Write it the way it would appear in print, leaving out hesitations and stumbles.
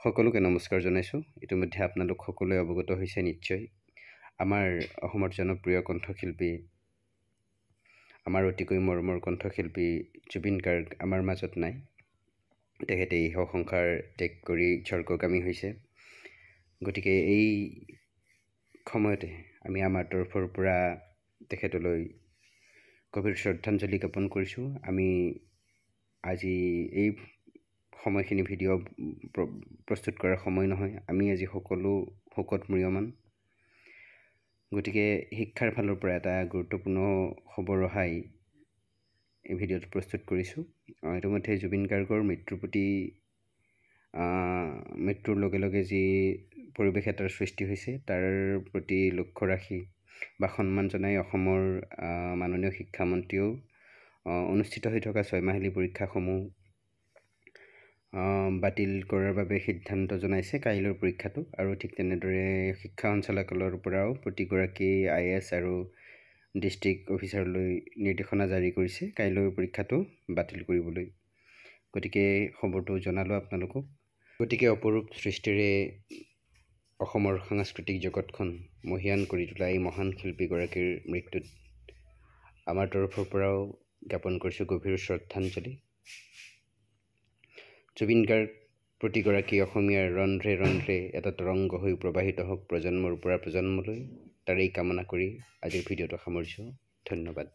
সকলোকে নমস্কাৰ জনাইছোঁ। ইতিমধ্যে আপোনালোক সকলোৱে অৱগত হৈছে নিশ্চয়। আমাৰ অসমৰ জনপ্ৰিয় কণ্ঠশিল্পী, আমাৰ অতিকৈ মৰমৰ কণ্ঠশিল্পী জুবিন গাৰ্গ আমাৰ মাজত নাই। তেখেতে ইহ সংসাৰ ত্যাগ কৰি স্বৰ্গগামী হৈছে। গতিকে এই সময়তে আমি আমাৰ তৰফৰ পৰা তেখেতলৈ গভীৰ শ্ৰদ্ধাঞ্জলি জ্ঞাপন কৰিছোঁ। আমি আজি এই সময়খিনি ভিডিঅ' প্ৰস্তুত কৰাৰ সময় নহয়। আমি আজি সকলো শোকত ম্ৰিয়মান। গতিকে শিক্ষাৰ ফালৰ পৰা এটা গুৰুত্বপূৰ্ণ খবৰ অহাই এই ভিডিঅ'টো প্ৰস্তুত কৰিছোঁ। ইতিমধ্যে জুবিন গাৰ্গৰ মৃত্যুৰ লগে লগে যি পৰিৱেশ এটাৰ সৃষ্টি হৈছে তাৰ প্ৰতি লক্ষ্য ৰাখি বা সন্মান জনাই অসমৰ মাননীয় শিক্ষামন্ত্ৰীয়েও অনুষ্ঠিত হৈ থকা 6 মাহিলী পৰীক্ষাসমূহ বাতিল কৰাৰ বাবে সিদ্ধান্ত জনাইছে কাইলৈৰ পৰীক্ষাটো। আৰু ঠিক তেনেদৰে শিক্ষা সঞ্চালকালয়ৰ পৰাও প্ৰতিগৰাকী IAS আৰু ডিষ্ট্ৰিক্ট অফিচাৰলৈ নিৰ্দেশনা জাৰি কৰিছে কাইলৈৰ পৰীক্ষাটো বাতিল কৰিবলৈ। গতিকে খবৰটো জনালোঁ আপোনালোকক। গতিকে অপৰূপ সৃষ্টিৰে অসমৰ সাংস্কৃতিক জগতখন মহীয়ান কৰি তোলা এই মহান শিল্পীগৰাকীৰ মৃত্যুত আমাৰ তৰফৰ পৰাও জ্ঞাপন কৰিছোঁ গভীৰ শ্ৰদ্ধাঞ্জলি। জুবিন গাৰ্গ প্ৰতিগৰাকী অসমীয়াৰ ৰন্ধ্ৰে ৰন্ধ্ৰে এটা তৰংগ হৈ প্ৰবাহিত হওক প্ৰজন্মৰ পৰা প্ৰজন্মলৈ, তাৰেই কামনা কৰি আজিৰ ভিডিঅ'টো সামৰিছোঁ। ধন্যবাদ।